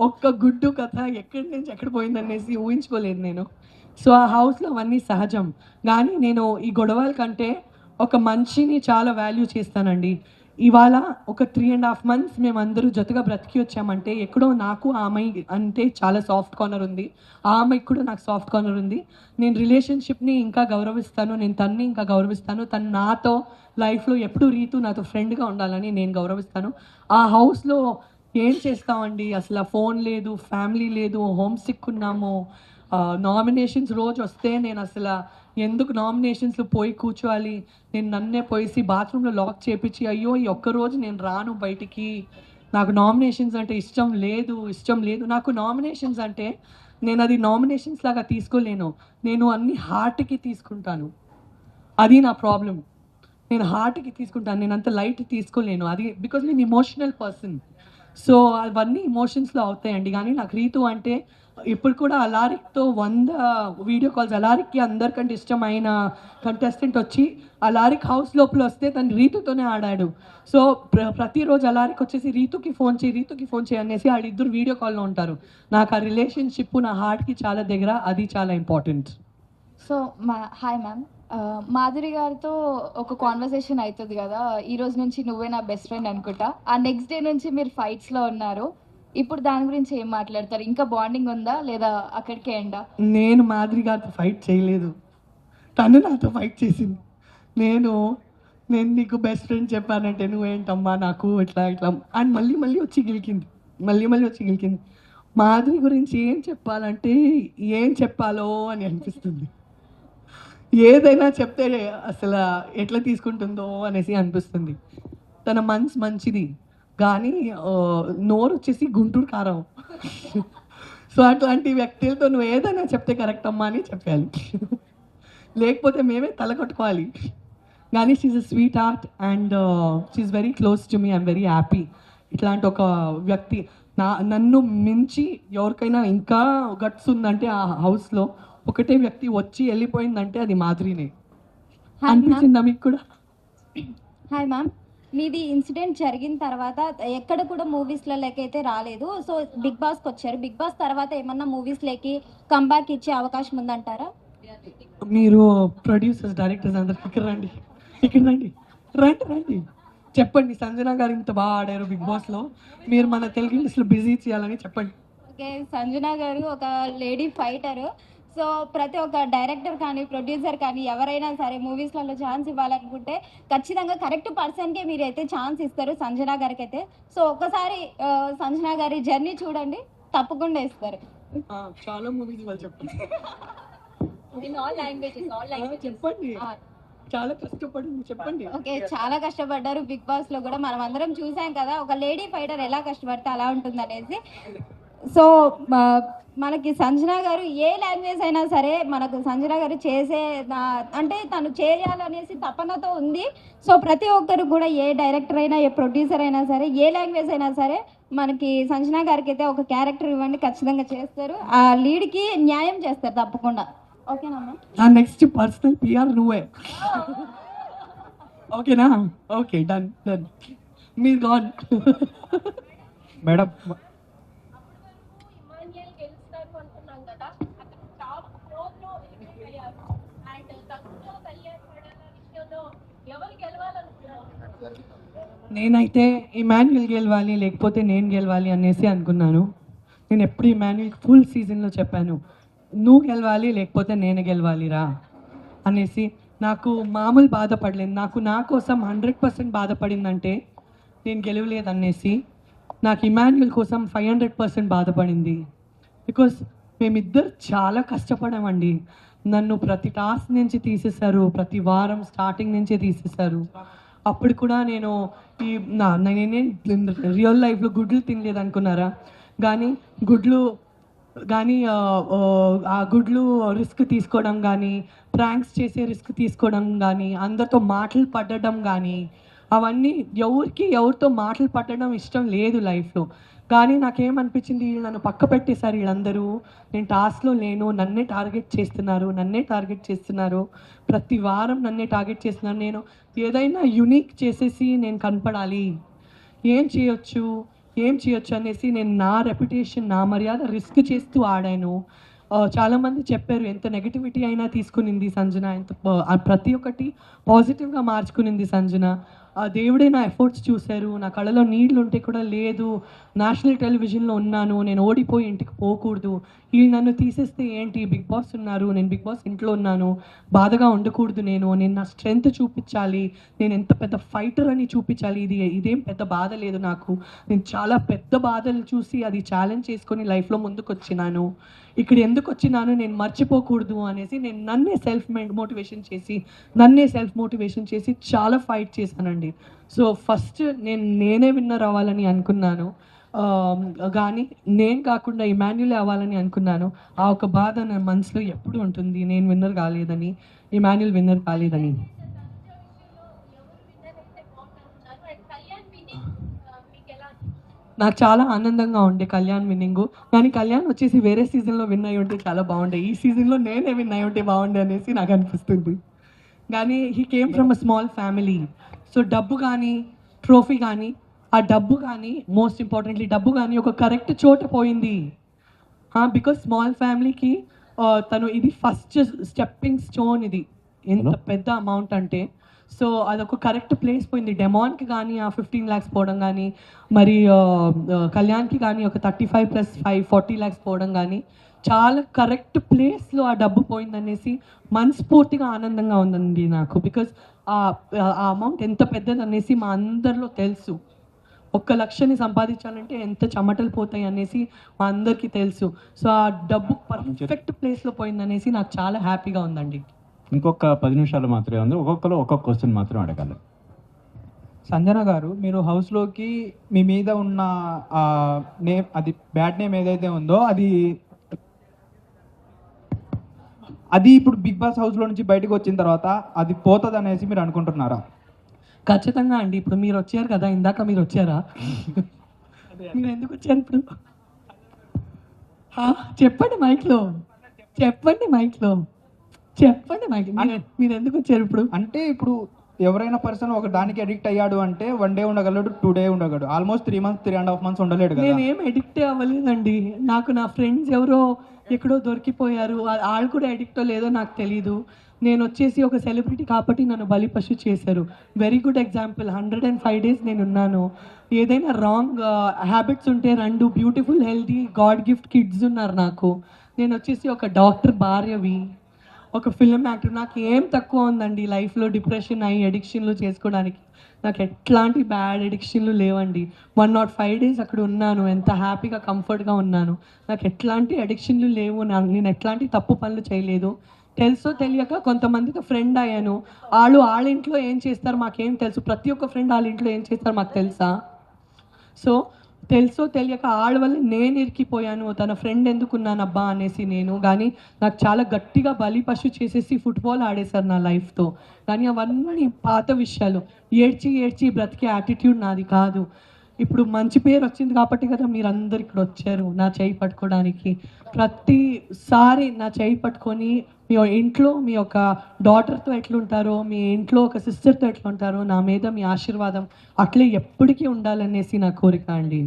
ఒక్క గుడ్డు కథ ఎక్కడి నుంచి ఎక్కడ పోయిందనేసి ఊహించుకోలేదు నేను. సో ఆ హౌస్లో అవన్నీ సహజం. కానీ నేను ఈ గొడవల కంటే ఒక మనిషిని చాలా వాల్యూ చేస్తానండి. ఇవాళ ఒక 3.5 months మేము అందరూ జతగా బ్రతికి వచ్చామంటే ఎక్కడో నాకు ఆ అమ్మాయి అంటే చాలా సాఫ్ట్ కార్నర్ ఉంది, ఆ అమ్మాయికి కూడా నాకు సాఫ్ట్ కార్నర్ ఉంది. నేను రిలేషన్షిప్ని ఇంకా గౌరవిస్తాను, నేను తన్ని ఇంకా గౌరవిస్తాను. తను నాతో లైఫ్లో ఎప్పుడు రీతు నాతో ఫ్రెండ్గా ఉండాలని నేను గౌరవిస్తాను. ఆ హౌస్లో ఏం చేస్తామండి, అసలు ఫోన్ లేదు, ఫ్యామిలీ లేదు, హోమ్ సిక్ ఉన్నాము. నామినేషన్స్ రోజు వస్తే నేను అసలు ఎందుకు నామినేషన్స్లో పోయి కూర్చోవాలి, నేను నన్నే పోయేసి బాత్రూంలో లాక్ చేపించి అయ్యో ఈ ఒక్కరోజు నేను రాను బయటికి, నాకు నామినేషన్స్ అంటే ఇష్టం లేదు. నాకు నామినేషన్స్ అంటే నేను అది నామినేషన్స్ లాగా తీసుకోలేను, నేను అన్ని హార్ట్కి తీసుకుంటాను. అది నా ప్రాబ్లం. నేను హార్ట్కి తీసుకుంటాను, నేను అంత లైట్ తీసుకోలేను. అది బికాజ్ నేను ఇమోషనల్ పర్సన్. సో అవన్నీ ఇమోషన్స్లో అవుతాయండి. కానీ నాకు రీతు అంటే ఇప్పుడు కూడా అలారిక్తో 100 వీడియో కాల్స్. అలారిక్కి అందరికంటే ఇష్టమైన కంటెస్టెంట్ వచ్చి అలారిక్ హౌస్ లోపల వస్తే తను రీతుతోనే ఆడాడు. సో ప్రతిరోజు అలారిక్ వచ్చేసి రీతుకి ఫోన్ చేయి అనేసి వాళ్ళిద్దరు వీడియో కాల్లో ఉంటారు. నాకు ఆ రిలేషన్షిప్ నా హార్ట్కి చాలా దగ్గర, అది చాలా important. So hi ma'am, Madhuri గారితో ఒక కాన్వర్సేషన్ అవుతుంది కదా, ఈ రోజు నుంచి నువ్వే నా బెస్ట్ ఫ్రెండ్ అనుకుంటా. ఆ నెక్స్ట్ డే నుంచి మీరు ఫైట్స్లో ఉన్నారు. ఇప్పుడు దాని గురించి ఏం మాట్లాడతారు? ఇంకా బాండింగ్ ఉందా లేదా అక్కడికే ఎండా? నేను మాధురి గారితో ఫైట్ చేయలేదు, తను నాతో ఫైట్ చేసింది. నేను నీకు బెస్ట్ ఫ్రెండ్ చెప్పానంటే నువ్వేంటమ్మా నాకు ఇట్లా అని మళ్ళీ వచ్చి గెలికింది. మాధురి గురించి ఏం చెప్పాలంటే ఏం చెప్పాలో అని అనిపిస్తుంది. ఏదైనా చెప్తే అసలు ఎట్లా తీసుకుంటుందో అనేసి అనిపిస్తుంది. తన మనసు మంచిది కానీ నోరు వచ్చేసి గుంటూరు కారం. సో అట్లాంటి వ్యక్తులతో నువ్వు ఏదైనా చెప్తే కరెక్ట్ అమ్మా అని చెప్పాలి, లేకపోతే మేమే తలకొట్టుకోవాలి. కానీ she's a sweetheart and she's very close to me. I'm very happy. ఇట్లాంటి ఒక వ్యక్తి నన్ను మించి ఎవరికైనా ఇంకా గట్స్ ఉందంటే ఆ హౌస్లో ఒకటే వ్యక్తి వచ్చి వెళ్ళిపోయిందంటే అది మాధురినే. అనిపించిందా మీకు కూడా? హాయ్ మ్యామ్, మీది ఇన్సిడెంట్ జరిగిన తర్వాత ఎక్కడ కూడా మూవీస్లో అయితే రాలేదు. సో బిగ్ బాస్కి వచ్చారు. బిగ్ బాస్ తర్వాత ఏమన్నా మూవీస్లోకి కంబ్యాక్ ఇచ్చే అవకాశం ఉందంటారా? మీరు ప్రొడ్యూసర్స్ డైరెక్టర్స్ అందరికి ఇక్కడ రండి చెప్పండి. సంజన గారు ఇంత బాగా ఆడారు బిగ్ బాస్లో, మీరు మన తెలుగు ఇండస్ట్రీలో బిజీ చేయాలని చెప్పండి. ఓకే, సంజన గారు ఒక లేడీ ఫైటర్. సో ప్రతి ఒక్క డైరెక్టర్ కానీ ప్రొడ్యూసర్ కానీ ఎవరైనా సరే మూవీస్లలో ఛాన్స్ ఇవ్వాలనుకుంటే ఖచ్చితంగా కరెక్ట్ పర్సన్కే మీరు అయితే ఛాన్స్ ఇస్తారు, సంజన గారికి అయితే. సో ఒక్కసారి సంజన గారి జర్నీ చూడండి, తప్పకుండా ఇస్తారు. చాలా మూవీస్ వాళ్ళు చెప్పండి. చెప్పండి. చాలా కష్టపడింది చెప్పండి. ఓకే, చాలా కష్టపడ్డారు బిగ్ బాస్ లో కూడా, మనం అందరం చూసాం కదా ఒక లేడీ ఫైటర్ ఎలా కష్టపడితే అలా ఉంటుంది అనేసి. సో మనకి సంజన గారు ఏ లాంగ్వేజ్ అయినా సరే మనకు సంజన గారు అంటే తను చేయాలనేసి తపనతో ఉంది. సో ప్రతి ఒక్కరు కూడా ఏ డైరెక్టర్ అయినా ఏ ప్రొడ్యూసర్ అయినా సరే ఏ లాంగ్వేజ్ అయినా సరే మనకి సంజన గారికి అయితే ఒక క్యారెక్టర్ ఇవ్వండి, ఖచ్చితంగా చేస్తారు. ఆ లీడ్కి న్యాయం చేస్తారు తప్పకుండా. ఓకేనమ్మా? నా నెక్స్ట్ పర్సనల్ పిఆర్ నువ్వే. ఓకేనా? Okay, done. మీరు గాన్. మేడం నేనైతే ఇమాన్యుయల్ గెలవాలి లేకపోతే నేను గెలవాలి అనేసి అనుకున్నాను. నేను ఎప్పుడు ఇమాన్యుయల్ ఫుల్ సీజన్లో చెప్పాను, నువ్వు గెలవాలి లేకపోతే నేను గెలవాలిరా అనేసి. నాకు మామూలు బాధపడలేదు, నా కోసం 100% బాధపడిందంటే నేను గెలవలేదు అనేసి. నాకు ఇమాన్యుయల్ కోసం 500% బాధపడింది. బికాస్ మేమిద్దరు చాలా కష్టపడామండి. నన్ను ప్రతి టాస్క్ నుంచి తీసేశారు, ప్రతి వారం స్టార్టింగ్ నుంచే తీసేశారు. అప్పుడు కూడా నేను నేనే రియల్ లైఫ్లో గుడ్లు తినలేదు అనుకున్నారా, కానీ ఆ గుడ్లు రిస్క్ తీసుకోవడం కానీ, ప్రాంక్స్ చేసే రిస్క్ తీసుకోవడం కానీ, అందరితో మాటలు పడడం కానీ, అవన్నీ ఎవరితో మాటలు పట్టడం ఇష్టం లేదు లైఫ్లో. కానీ నాకేమనిపించింది, వీళ్ళు నన్ను పక్క పెట్టేశారు వీళ్ళందరూ. నేను టాస్క్లో లేను, నన్నే టార్గెట్ చేస్తున్నారు. ప్రతి వారం నన్నే టార్గెట్ చేస్తున్నారు. నేను ఏదైనా యునిక్ చేసేసి నేను కనపడాలి, ఏం చేయొచ్చు అనేసి నేను నా రెప్యుటేషన్, నా మర్యాద రిస్క్ చేస్తూ ఆడాను. చాలామంది చెప్పారు ఎంత నెగిటివిటీ అయినా తీసుకునింది సంజన, ప్రతి ఒక్కటి పాజిటివ్గా మార్చుకునింది సంజన. దేవుడే నా ఎఫర్ట్స్ చూశారు. నా కళ్ళలో నీళ్ళు ఉంటే కూడా లేదు, నేషనల్ టెలివిజన్లో ఉన్నాను, నేను ఓడిపోయి ఇంటికి పోకూడదు, వీళ్ళు నన్ను తీసేస్తే ఏంటి, బిగ్ బాస్ ఉన్నారు, నేను బిగ్ బాస్ ఇంట్లో ఉన్నాను, బాధగా ఉండకూడదు, నేను నా స్ట్రెంగ్త్ చూపించాలి, నేను ఎంత పెద్ద ఫైటర్ అని చూపించాలి. ఇదేం పెద్ద బాధ లేదు నాకు, నేను చాలా పెద్ద బాధలు చూసి అది ఛాలెంజ్ చేసుకొని లైఫ్లో ముందుకు వచ్చినాను. ఇక్కడ ఎందుకు వచ్చినాను నేను మర్చిపోకూడదు అనేసి నేను నన్నే సెల్ఫ్ మోటివేషన్ చేసి చాలా ఫైట్ చేశానండి. సో ఫస్ట్ నేనే విన్నర్ అవ్వాలని అనుకున్నాను, కానీ నేను కాకుండా ఇమాన్యులే అవ్వాలని అనుకున్నాను. ఆ ఒక బాధ నా మనసులో ఎప్పుడు ఉంటుంది, నేను విన్నర్ కాలేదని, ఇమాన్యుల్ విన్నర్ కాలేదని. నాకు చాలా ఆనందంగా ఉండే కళ్యాణ్ విన్నింగు. కానీ కళ్యాణ్ వచ్చేసి వేరే సీజన్లో విన్ అయి ఉంటే చాలా బాగుండే, ఈ సీజన్లో నేనే విన్ అయి ఉంటే బాగుండే అనేసి నాకు అనిపిస్తుంది. కానీ he came from a small family. So డబ్బు కానీ, ట్రోఫీ కానీ, ఆ డబ్బు కానీ, మోస్ట్ ఇంపార్టెంట్లీ డబ్బు కానీ ఒక కరెక్ట్ చోట పోయింది. బికాస్ స్మాల్ ఫ్యామిలీకి తను ఇది ఫస్ట్ స్టెప్పింగ్ స్టోన్, ఇది ఎంత పెద్ద అమౌంట్ అంటే. సో అదొక కరెక్ట్ ప్లేస్ పోయింది. డెమాన్కి కానీ ఆ 15 lakhs పోవడం కానీ, మరి కళ్యాణ్కి కానీ ఒక 35 + 5 40 lakhs పోవడం కానీ, చాలా కరెక్ట్ ప్లేస్లో ఆ డబ్బు పోయిందనేసి మనస్ఫూర్తిగా ఆనందంగా ఉందండి నాకు. బికాజ్ ఆ అమౌంట్ ఎంత పెద్దది అనేసి మా అందరిలో తెలుసు. 1 లక్షని సంపాదించాలంటే ఎంత చెమటలు పోతాయి అనేసి మా అందరికీ తెలుసు. సో ఆ డబ్బు పర్ఫెక్ట్ ప్లేస్లో పోయిందనేసి నాకు చాలా హ్యాపీగా ఉందండి. ఇంకొక 10 నిమిషాలు మాత్రమే ఉంది, ఒక్కొక్కరు ఒక్కొక్క క్వశ్చన్ మాత్రం అడగాలి. సంజన గారు, మీరు హౌస్లోకి మీ మీద ఉన్న నేమ్, అది బ్యాడ్ నేమ్ ఏదైతే ఉందో అది ఇప్పుడు బిగ్ బాస్ హౌస్లో నుంచి బయటకు వచ్చిన తర్వాత అది పోతుంది అనేసి మీరు అనుకుంటున్నారా? ఖచ్చితంగా అండి. ఇప్పుడు మీరు వచ్చారు కదా, ఇందాక మీరు వచ్చారా? మీరు ఎందుకు వచ్చారు ఇప్పుడు? చెప్పండి మైక్లో, మీరు ఎందుకు వచ్చారు ఇప్పుడు? అంటే ఇప్పుడు ఎవరైనా పర్సన్ ఒక దానికి అడిక్ట్ అయ్యాడు అంటే 1 day ఉండగలడు, 2 days ఉండగలడు, almost 3 months 3.5 months ఉండలేడు కదా. నేనేం అడిక్ట్ అవ్వలేదండి. నాకు నా ఫ్రెండ్స్ ఎవరో ఎక్కడో దొరికిపోయారు, వాళ్ళు కూడా అడిక్టో లేదో నాకు తెలీదు. నేను వచ్చేసి ఒక సెలబ్రిటీ కాబట్టి నన్ను బలిపశు చేశారు. Very good example. 105 days నేను ఉన్నాను. ఏదైనా రాంగ్ హ్యాబిట్స్ ఉంటే 2 beautiful healthy God gift kids ఉన్నారు నాకు. నేను వచ్చేసి ఒక డాక్టర్ భార్యవి, ఒక ఫిల్మ్ యాక్టర్. నాకు ఏం తక్కువ ఉందండి లైఫ్లో డిప్రెషన్ అయ్యి అడిక్షన్లు చేసుకోవడానికి. నాకు ఎట్లాంటి బ్యాడ్ అడిక్షన్లు లేవండి. 105 days అక్కడ ఉన్నాను, ఎంత హ్యాపీగా కంఫర్ట్గా ఉన్నాను. నాకు ఎట్లాంటి అడిక్షన్లు లేవు, నేను ఎట్లాంటి తప్పు పనులు చేయలేదు. తెలుసో తెలియక కొంతమందితో ఫ్రెండ్ అయ్యాను. వాళ్ళ ఇంట్లో ఏం చేస్తారు మాకేం తెలుసు, ప్రతి ఒక్క ఫ్రెండ్ వాళ్ళ ఇంట్లో ఏం చేస్తారు మాకు తెలుసా? సో తెలుసో తెలియక వాళ్ళ వల్ల నేను ఇరికిపోయాను. తన ఫ్రెండ్ ఎందుకున్నానబ్బా అనేసి నేను. కానీ నాకు చాలా గట్టిగా బలిపశు చేసేసి ఫుట్బాల్ ఆడేశారు నా లైఫ్తో. కానీ అవన్నీ పాత విషయాలు. ఏడ్చి బ్రతికే యాటిట్యూడ్ నాది కాదు. ఇప్పుడు మంచి పేరు వచ్చింది కాబట్టి కదా మీరందరు ఇక్కడ వచ్చారు నా చేయి పట్టుకోవడానికి. ప్రతిసారి నా చేయి పట్టుకొని మీ ఇంట్లో మీ యొక్క డాటర్తో ఎట్లుంటారో, మీ ఇంట్లో ఒక సిస్టర్తో ఎట్లుంటారో, నా మీద మీ ఆశీర్వాదం అట్లే ఎప్పటికీ ఉండాలనేసి నా కోరిక అండి.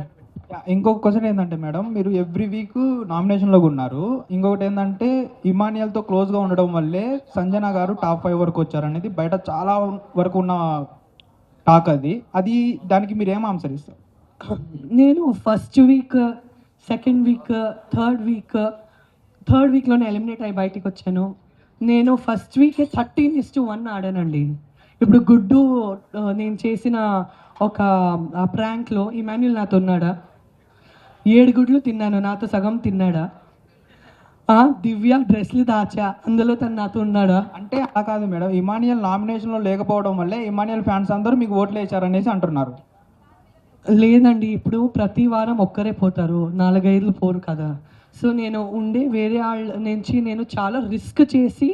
ఇంకొక క్వశ్చన్ ఏంటంటే మేడం, మీరు ఎవ్రీ వీక్ నామినేషన్లో ఉన్నారు. ఇంకొకటి ఏంటంటే ఇమానియల్తో క్లోజ్గా ఉండడం వల్లే సంజన గారు top 5 వరకు వచ్చారనేది బయట చాలా వరకు ఉన్న టాక్. అది దానికి మీరు ఏం ఆన్సర్ ఇస్తారు? నేను first week, second week, third వీక్లోనే ఎలిమినేట్ అయ్యి బయటికి వచ్చాను. నేను ఫస్ట్ వీకే 13:1 ఆడానండి. ఇప్పుడు గుడ్డు నేను చేసిన ఒక ప్రాంక్లో ఇమాన్యుల్ నాతో ఉన్నాడా? 7 గుడ్లు తిన్నాను, నాతో సగం తిన్నాడా? దివ్య డ్రెస్లు దాచా, అందులో తను నాతో ఉన్నాడా? అంటే అలా కాదు మేడం, ఇమానియల్ నామినేషన్లో లేకపోవడం వల్లే ఇమానియల్ ఫ్యాన్స్ అందరూ మీకు ఓట్లు వేశారనేసి అంటున్నారు. లేదండి, ఇప్పుడు ప్రతి వారం ఒక్కరే పోతారు, 4-5 పోరు కదా. సో నేను ఉండే వేరే వాళ్ళ నుంచి నేను చాలా రిస్క్ చేసి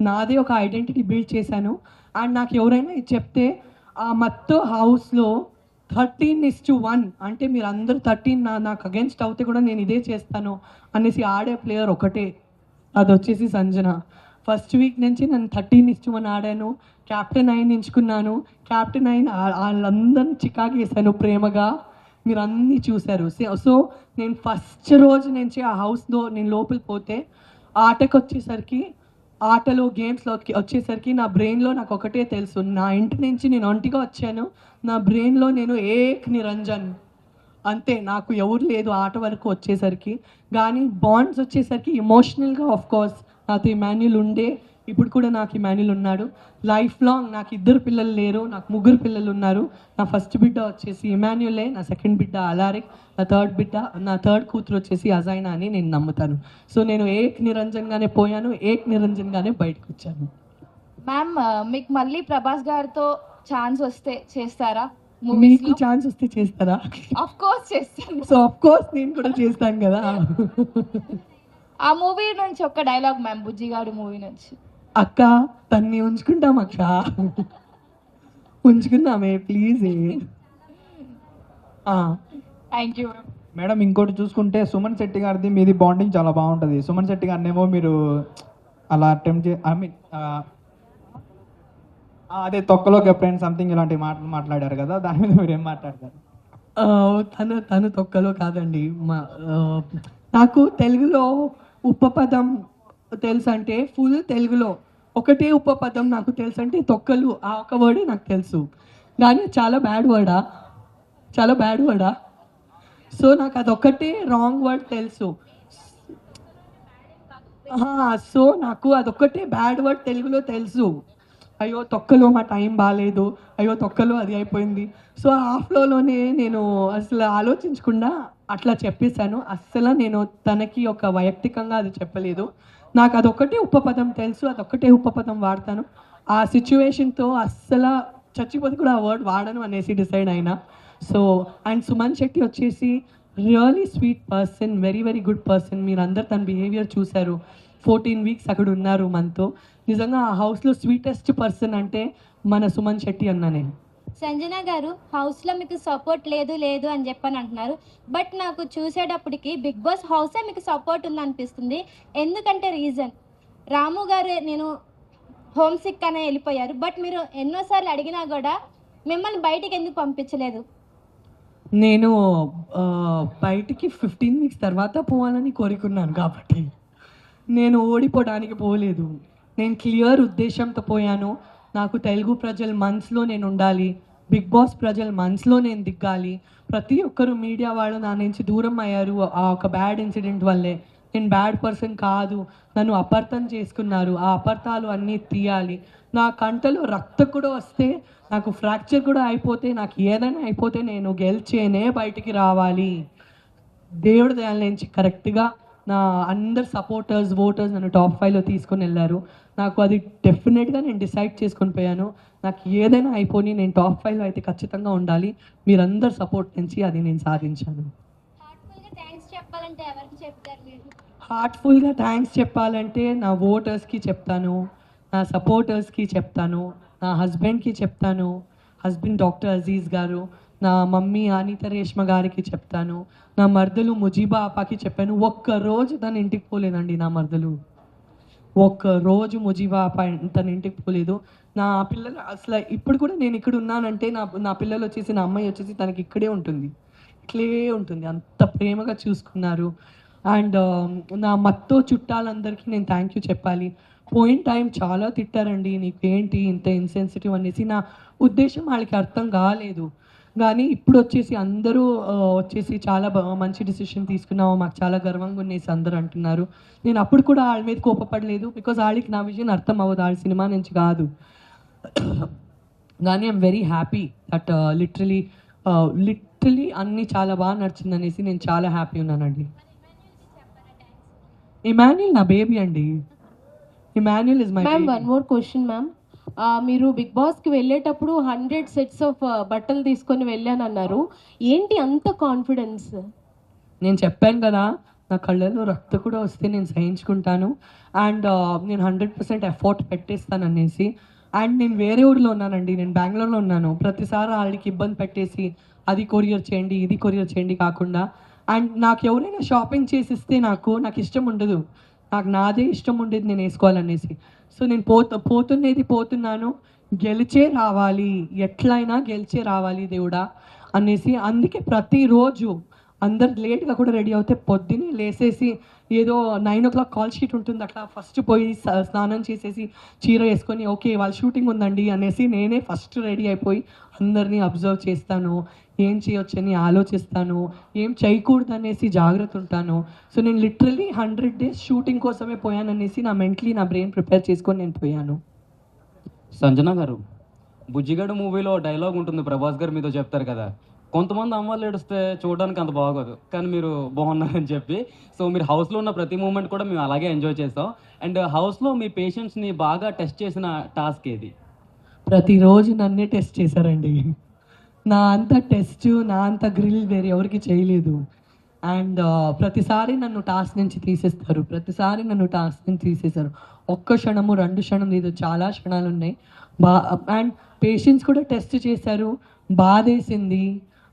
నాదే ఒక ఐడెంటిటీ బిల్డ్ చేశాను. అండ్ నాకు ఎవరైనా ఇది చెప్తే ఆ మొత్తం హౌస్లో 13:1 అంటే మీరు అందరూ 13 నాకు అగేన్స్ట్ అవుతే కూడా నేను ఇదే చేస్తాను అనేసి ఆడే ప్లేయర్ ఒకటే, అది వచ్చేసి సంజన. ఫస్ట్ వీక్ నుంచి నేను 13:1 ఆడాను, క్యాప్టెన్ అయిన ఎంచుకున్నాను, క్యాప్టెన్ అయిన వాళ్ళందరినీ చికాకు చేశాను ప్రేమగా, మీరు అన్నీ చూశారు. సో నేను ఫస్ట్ రోజు నుంచి ఆ హౌస్లో నేను లోపలికి పోతే ఆటకు వచ్చేసరికి, ఆటలో గేమ్స్లో వచ్చేసరికి నా బ్రెయిన్లో నాకు ఒకటే తెలుసు, నా ఇంటి నుంచి నేను ఒంటిగా వచ్చాను, నా బ్రెయిన్లో నేను ఏక్ నిరంజన్ అంతే, నాకు ఎవరు లేదు ఆట వరకు వచ్చేసరికి. కానీ బాండ్స్ వచ్చేసరికి ఎమోషనల్గా ఆఫ్ కోర్స్ నాతో ఇమాన్యుల్ ఉండే, ఇప్పుడు కూడా నాకు ఇమాన్యుల్ ఉన్నాడు. లైఫ్ లాంగ్ నాకు 2 పిల్లలు లేరు, నాకు 3 పిల్లలు ఉన్నారు. నా ఫస్ట్ బిడ్డ వచ్చేసి ఇమాన్యులే, నా సెకండ్ బిడ్డ అలారిక్, నా థర్డ్ కూతురు వచ్చేసి అజైనా అని నేను నమ్ముతాను. సో నేను ఏక్ నిరంజన్గానే పోయాను, ఏక్ నిరంజన్గానే బయటకు వచ్చాను. మ్యామ్ మీకు మళ్ళీ ప్రభాస్ గారితో ఛాన్స్ వస్తే చేస్తారా? మీకు ఛాన్స్ వస్తే చేస్తారా? ఆఫ్ కోర్స్ చేస్తాను. సో ఆఫ్ కోర్స్ నేను కూడా చేస్తాను కదా. ఆ మూవీ నుంచి ఒక డైలాగ్ మ్యామ్, బుజ్జిగాడు మూవీ నుంచి. అక్క తన్ని ఉంచుకుంటాం అక్క, ఉంచుకుందామే please. Thank you ma'am. Madam ఇంకోటి చూసుకుంటే సుమన్ శెట్టి గారిది మీది బాండింగ్ చాలా బాగుంటుంది. సుమన్ శెట్టి గారినేమో మీరు అలా అటెంప్ట్ ఐ మీన్ అదే తొక్కలో కెప్టెన్ సంథింగ్ ఇలాంటి మాటలు మాట్లాడారు కదా, దాని మీద మీరు ఏం మాట్లాడతారు? తను తొక్కలో కాదండి. నాకు తెలుగులో ఉపపదం తెలుసు అంటే ఫుల్ తెలుగులో ఒకటే ఉపపదం నాకు తెలుసు అంటే తొక్కలు, ఆ ఒక వర్డే నాకు తెలుసు. కానీ చాలా బ్యాడ్ వర్డా, సో నాకు అదొక్కటే రాంగ్ వర్డ్ తెలుసు. సో నాకు అదొక్కటే బ్యాడ్ వర్డ్ తెలుగులో తెలుసు. అయ్యో తొక్కలో మా టైం బాగాలేదు, అయ్యో తొక్కలో అది అయిపోయింది. సో ఆ ఫ్లోలోనే నేను అసలు ఆలోచించకుండా అట్లా చెప్పేశాను. అస్సలు నేను తనకి ఒక వైయక్తికంగా అది చెప్పలేదు. నాకు అదొక్కటే ఉపపదం తెలుసు, అదొక్కటే ఉపపదం వాడతాను. ఆ సిచ్యువేషన్తో అస్సలు చచ్చిపోతే కూడా ఆ వర్డ్ వాడను అనేసి డిసైడ్ అయినా. సో అండ్ సుమన్ శెట్టి వచ్చేసి really sweet person, very very good person. మీరు అందరు తన బిహేవియర్ చూశారు. 14 వీక్స్ అక్కడ ఉన్నారు మనతో. నిజంగా ఆ హౌస్లో స్వీటెస్ట్ పర్సన్ అంటే మన సుమన్ శెట్టి అన్ననే. సంజన గారు, హౌస్లో మీకు సపోర్ట్ లేదు అని చెప్పని అంటున్నారు. బట్ నాకు చూసేటప్పటికి బిగ్ బాస్ హౌసే మీకు సపోర్ట్ ఉందనిపిస్తుంది. ఎందుకంటే రీజన్, రాము గారు నేను హోమ్ సిక్ అనే వెళ్ళిపోయారు. బట్ మీరు ఎన్నోసార్లు అడిగినా కూడా మిమ్మల్ని బయటికి ఎందుకు పంపించలేదు? నేను బయటికి 15 వీక్స్ తర్వాత పోవాలని కోరుకున్నాను కాబట్టి నేను ఓడిపోవడానికి పోలేదు. నేను క్లియర్ ఉద్దేశంతో పోయాను. నాకు తెలుగు ప్రజల మనసులో నేను ఉండాలి, బిగ్ బాస్ ప్రజల మనసులో నేను దిగాలి. ప్రతి ఒక్కరు మీడియా వాళ్ళు నా నుంచి దూరం అయ్యారు ఆ ఒక బ్యాడ్ ఇన్సిడెంట్ వల్లే. నేను బ్యాడ్ పర్సన్ కాదు, నన్ను అపార్థం చేసుకున్నారు. ఆ అపార్థాలు అన్నీ తీయాలి. నా కంటలో రక్తం కూడా వస్తే, నాకు ఫ్రాక్చర్ కూడా అయిపోతే, నాకు ఏదైనా అయిపోతే నేను గెలిచేనే బయటికి రావాలి. దేవుడి దయాల నుంచి కరెక్ట్గా నా అందరు సపోర్టర్స్, ఓటర్స్ నన్ను టాప్ 5లో తీసుకొని వెళ్ళారు. నాకు అది డెఫినెట్గా నేను డిసైడ్ చేసుకొని పోయాను. నాకు ఏదైనా అయిపోయి నేను టాప్ 5లో అయితే ఖచ్చితంగా ఉండాలి. మీరందరు సపోర్ట్ నుంచి అది నేను సాధించాను. హార్ట్ఫుల్గా థ్యాంక్స్ చెప్పాలంటే నా ఓటర్స్కి చెప్తాను, నా సపోర్టర్స్కి చెప్తాను, నా హస్బెండ్కి చెప్తాను, హస్బెండ్ డాక్టర్ అజీజ్ గారు, నా మమ్మీ అనిత రేష్మ గారికి చెప్తాను, నా మర్దలు ముజీబా అపాకి చెప్పాను. ఒక్కరోజు తన ఇంటికి పోలేదండి నా మర్దలు, ఒక్కరోజు ముజీబా అప తన ఇంటికి పోలేదు. నా పిల్లలు అసలు ఇప్పుడు కూడా నేను ఇక్కడ ఉన్నానంటే నా పిల్లలు వచ్చేసి, నా అమ్మాయి వచ్చేసి తనకి ఇక్కడే ఉంటుంది, ఇట్లే ఉంటుంది. అంత ప్రేమగా చూసుకున్నారు. అండ్ నా మత్తో చుట్టాలందరికీ నేను థ్యాంక్ యూ చెప్పాలి. పోయిన టైం చాలా తిట్టారండి, నీకేంటి ఇంత ఇన్సెన్సిటివ్ అనేసి. నా ఉద్దేశం వాళ్ళకి అర్థం కాలేదు. కానీ ఇప్పుడు వచ్చేసి అందరూ వచ్చేసి చాలా మంచి డిసిషన్ తీసుకున్నావు, మాకు చాలా గర్వంగా ఉన్నేసి అందరూ అంటున్నారు. నేను అప్పుడు కూడా వాళ్ళ మీద కోపపడలేదు, బికాజ్ వాళ్ళకి నా విజయం అర్థం అవ్వదు, వాళ్ళ సినిమా నుంచి కాదు. కానీ I'm very happy that literally అన్నీ చాలా బాగా నడిచింది అనేసి నేను చాలా హ్యాపీ ఉన్నానండి. ఇమాన్యుల్ నా బేబీ అండి. Emmanuel is my ma'am. One more question ma'am. మీరు బిగ్ బాస్కి వెళ్ళేటప్పుడు 100 సెట్స్ ఆఫ్ బట్టలు తీసుకొని వెళ్ళానన్నారు. ఏంటి అంత కాన్ఫిడెన్స్? నేను చెప్పాను కదా, నా కళ్ళల్లో రక్తం కూడా వస్తే నేను సహించుకుంటాను. అండ్ నేను 100% ఎఫర్ట్ పెట్టేస్తాను అనేసి. అండ్ నేను వేరే ఊరిలో ఉన్నానండి, నేను బెంగళూరులో ఉన్నాను. ప్రతిసారి వాళ్ళకి ఇబ్బంది పెట్టేసి అది కొరియర్ చేయండి, ఇది కొరియర్ చేయండి కాకుండా, అండ్ నాకు ఎవరైనా షాపింగ్ చేసిస్తే నాకు ఇష్టం ఉండదు. నాకు నాదే ఇష్టం ఉండేది నేను వేసుకోవాలనేసి. సో నేను పోతున్నాను, గెలిచే రావాలి, ఎట్లయినా గెలిచే రావాలి దేవుడా అనేసి. అందుకే ప్రతిరోజు అందరు లేట్గా కూడా రెడీ అవుతే పొద్దున్నే లేసేసి ఏదో 9 o'clock కాల్ షీట్ ఉంటుంది, అట్లా ఫస్ట్ పోయి స్నానం చేసేసి చీర వేసుకొని ఓకే వాళ్ళ షూటింగ్ ఉందండి అనేసి నేనే ఫస్ట్ రెడీ అయిపోయి అందరినీ అబ్జర్వ్ చేస్తాను, ఏం చేయొచ్చని ఆలోచిస్తాను, ఏం చేయకూడదు అనేసి జాగ్రత్త ఉంటాను. సో నేను లిటరలీ 100 days షూటింగ్ కోసమే పోయాననేసి నా మెంటలీ నా బ్రెయిన్ ప్రిపేర్ చేసుకొని నేను పోయాను. సంజన గారు, బుజ్జిగాడు మూవీలో డైలాగ్ ఉంటుంది, ప్రభాస్ గారు మీతో చెప్తారు కదా, కొంతమంది అమ్మాయిలు ఏడిస్తే చూడడానికి అంత బాగోదు కానీ మీరు బాగున్నారని చెప్పి. సో మీరు హౌస్లో ఉన్న ప్రతి మూమెంట్ కూడా మేము అలాగే ఎంజాయ్ చేస్తాం. అండ్ హౌస్లో మీ పేషెంట్స్ని బాగా టెస్ట్ చేసిన టాస్క్ ఏది? ప్రతిరోజు నన్నే టెస్ట్ చేశారండి. నా అంత టెస్ట్, నా అంత గ్రిల్ వేరే ఎవరికి చేయలేదు. అండ్ ప్రతిసారి నన్ను టాస్క్ నుంచి తీసేశారు. ఒక్క క్షణము 2 క్షణం లేదు, చాలా క్షణాలు ఉన్నాయి. అండ్ పేషెంట్స్ కూడా టెస్ట్ చేశారు, బాధేసింది.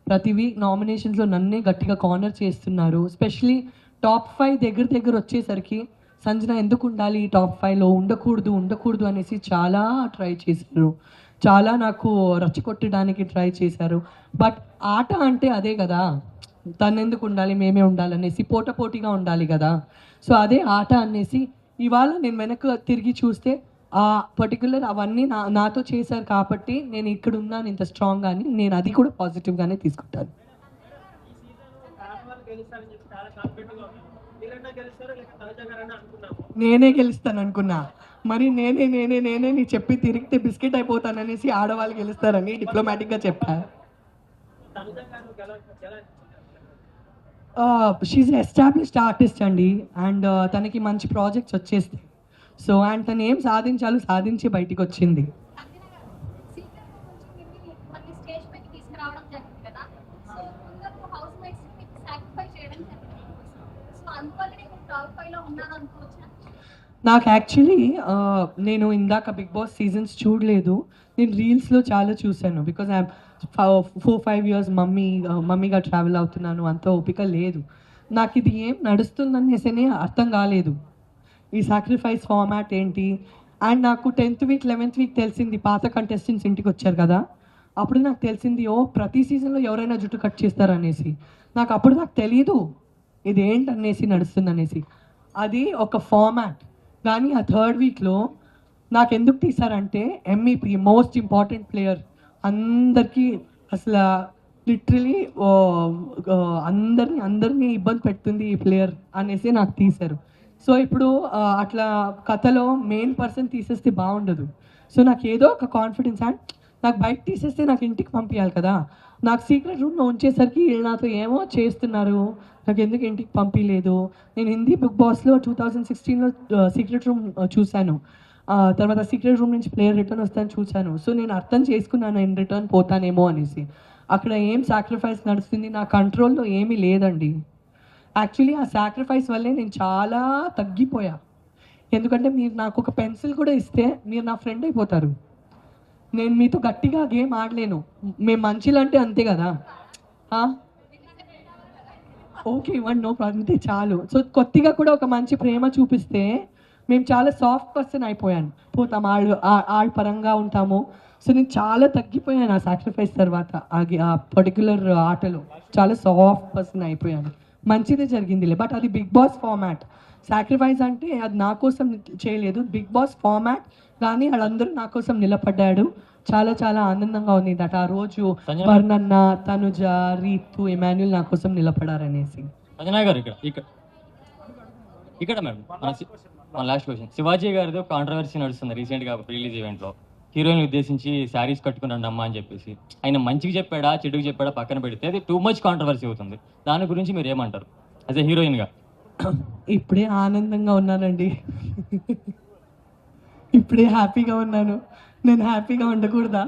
ప్రతి వీక్ నామినేషన్స్లో నన్నే గట్టిగా కార్నర్ చేస్తున్నారు. ఎస్పెషలీ టాప్ 5 దగ్గర వచ్చేసరికి సంజన ఎందుకు ఉండాలి టాప్ 5లో, ఉండకూడదు అనేసి చాలా ట్రై చేశారు, చాలా నాకు రచ్చగొట్టడానికి ట్రై చేశారు. బట్ ఆట అంటే అదే కదా, తను ఎందుకు ఉండాలి మేమే ఉండాలనేసి పోటాపోటీగా ఉండాలి కదా. సో అదే ఆట అనేసి ఇవాళ నేను వెనక్కి తిరిగి చూస్తే ఆ పర్టికులర్ అవన్నీ నాతో చేశారు కాబట్టి నేను ఇక్కడ ఉన్నాను ఇంత స్ట్రాంగ్గా అని, నేను అది కూడా పాజిటివ్గానే తీసుకుంటాను. నేనే గెలుస్తాను అనుకున్నా, మరి నేనే నీ చెప్పి తిరిగితే బిస్కెట్ అయిపోతాననేసి ఆడవాళ్ళు గెలుస్తారని డిప్లొమాటిక్గా చెప్పా. షీఈ్ ఎస్టాబ్లిష్డ్ ఆర్టిస్ట్ అండి, అండ్ తనకి మంచి ప్రాజెక్ట్స్ వచ్చేస్తాయి. సో అండ్ తను ఏం సాధించి బయటికి వచ్చింది. నాకు యాక్చువల్లీ నేను ఇందాక బిగ్ బాస్ సీజన్స్ చూడలేదు, నేను రీల్స్లో చాలా చూశాను. బికాజ్ ఐ 4-5 years మమ్మీగా ట్రావెల్ అవుతున్నాను, అంత ఓపిక లేదు నాకు. ఇది ఏం నడుస్తుందనేసే అర్థం కాలేదు ఈ సాక్రిఫైస్ ఫార్మాట్ ఏంటి. అండ్ నాకు 10th week 11th week తెలిసింది, పాత కంటెస్టెంట్స్ ఇంటికి వచ్చారు కదా, అప్పుడు నాకు తెలిసింది ప్రతి సీజన్లో ఎవరైనా జుట్టు కట్ చేస్తారనేసి. అప్పుడు నాకు తెలీదు ఇది ఏంటనేసి నడుస్తుందనేసి. అది ఒక ఫార్మాట్. కానీ ఆ 3rd weekలో నాకు ఎందుకు తీశారంటే MEP మోస్ట్ ఇంపార్టెంట్ ప్లేయర్, అందరికీ అసలు లిటరలీ అందరినీ ఇబ్బంది పెడుతుంది ఈ ప్లేయర్ అనేసి నాకు తీశారు. సో ఇప్పుడు అట్లా కథలో మెయిన్ పర్సన్ తీసేస్తే బాగుండదు. సో నాకు ఏదో ఒక కాన్ఫిడెన్స్, అండ్ నాకు బయట తీసేస్తే నాకు ఇంటికి పంపించాలి కదా. నాకు సీక్రెట్ రూమ్లో ఉంచేసరికి వీళ్ళు నాతో ఏమో చేస్తున్నారు, నాకు ఎందుకు ఇంటికి పంపించలేదు. నేను హిందీ బిగ్ బాస్లో 2016లో సీక్రెట్ రూమ్ చూశాను, తర్వాత సీక్రెట్ రూమ్ నుంచి ప్లేయర్ రిటర్న్ వస్తాను చూశాను. సో నేను అర్థం చేసుకున్నాను ఇన్ రిటర్న్ పోతానేమో అనేసి. అక్కడ ఏం సాక్రిఫైస్ నడుస్తుంది నా కంట్రోల్లో ఏమీ లేదండి. యాక్చువల్లీ ఆ సాక్రిఫైస్ వల్లే నేను చాలా తగ్గిపోయా. ఎందుకంటే మీరు నాకు ఒక పెన్సిల్ కూడా ఇస్తే మీరు నా ఫ్రెండ్ అయిపోతారు. నేను మీతో గట్టిగా గేమ్ ఆడలేను, మేము మంచిలు అంటే అంతే కదా. ఓకే ఇవ్వండి, నో ప్రాబ్లం, అంతే చాలు. సో కొద్దిగా కూడా ఒక మంచి ప్రేమ చూపిస్తే మేము చాలా సాఫ్ట్ పర్సన్ అయిపోయాను, పోతాం ఆళ్ళ పరంగా ఉంటాము. సో నేను చాలా తగ్గిపోయాను ఆ సాక్రిఫైస్ తర్వాత. ఆ పర్టికులర్ ఆటలో చాలా సాఫ్ట్ పర్సన్ అయిపోయాను. మంచిదే జరిగిందిలే. బట్ అది బిగ్ బాస్ ఫార్మాట్. సాక్రిఫైస్ అంటే అది నా కోసం చేయలేదు, బిగ్ బాస్ ఫార్మాట్. కానీ వాళ్ళందరూ నా కోసం నిలబడ్డాడు. చాలా చాలా ఆనందంగా ఉంది దట్ ఆ రోజు వర్ణన్న, తనుజ, రీతు, ఇమాన్యుల్ నా కోసం నిలబడారనేసి. సంజన గారు ఇక్కడ మేడం మన లాస్ట్ క్వశ్చన్, శివాజీ గారితో కాంట్రవర్సీ నడుస్తుంది రీసెంట్గా రిలీజ్ ఈవెంట్లో. హీరోయిన్ ఉద్దేశించి శారీస్ కట్టుకుని అమ్మ అని చెప్పేసి ఆయన మంచిగా చెప్పాడా చెడుకు చెప్పాడా పక్కన పెడితే అది టూ మచ్ కాంట్రవర్సీ అవుతుంది. దాని గురించి మీరు ఏమంటారు యాజ్ ఎ హీరోయిన్గా? ఇప్పుడే ఆనందంగా ఉన్నానండి, ఇప్పుడే హ్యాపీగా ఉన్నాను. నేను హ్యాపీగా ఉండకూడదా?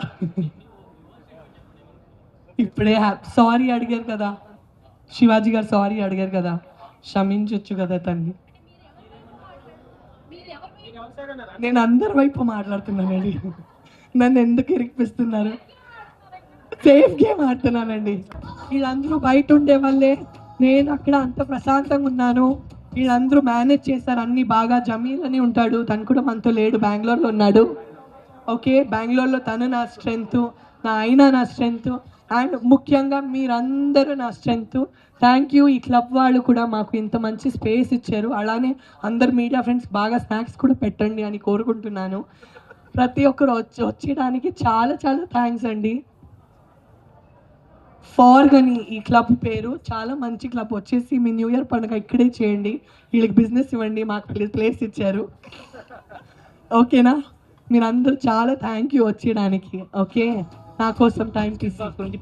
ఇప్పుడే సారీ అడిగారు కదా శివాజీ గారు, సారీ అడిగారు కదా, క్షమించవచ్చు కదా తన్ని. నేను అందరి వైపు మాట్లాడుతున్నానండి. నన్ను ఎందుకు ఇరికిపిస్తున్నారు? Safe game ఆడుతున్నానండి. వీళ్ళందరూ బయట ఉండే వాళ్ళే, నేను అక్కడ అంత ప్రశాంతంగా ఉన్నాను. వీళ్ళందరూ మేనేజ్ చేశారు అన్నీ బాగా. జమీల్ అని ఉంటాడు, తను కూడా మనతో లేడు, బెంగళూరులో ఉన్నాడు. ఓకే, బెంగళూరులో తను నా స్ట్రెంగ్త్, నా అయినా నా స్ట్రెంగ్త్, అండ్ ముఖ్యంగా మీరందరూ నా స్ట్రెంగ్త్. Thank you. ఈ క్లబ్ వాళ్ళు కూడా మాకు ఇంత మంచి స్పేస్ ఇచ్చారు. అలానే అందరు మీడియా ఫ్రెండ్స్ బాగా స్నాక్స్ కూడా పెట్టండి అని కోరుకుంటున్నాను. ప్రతి ఒక్కరు వచ్చేయడానికి చాలా చాలా థ్యాంక్స్ అండి. ఫార్గని ఈ క్లబ్ పేరు, చాలా మంచి క్లబ్. వచ్చేసి మీ న్యూ ఇయర్ పండుగ ఇక్కడే చేయండి. వీళ్ళకి బిజినెస్ ఇవ్వండి, మాకు ప్లేస్ ఇచ్చారు. ఓకేనా? మీరందరూ చాలా థ్యాంక్ యూ వచ్చేయడానికి. ఓకే, నా కోసం టైం తీసుకోండి.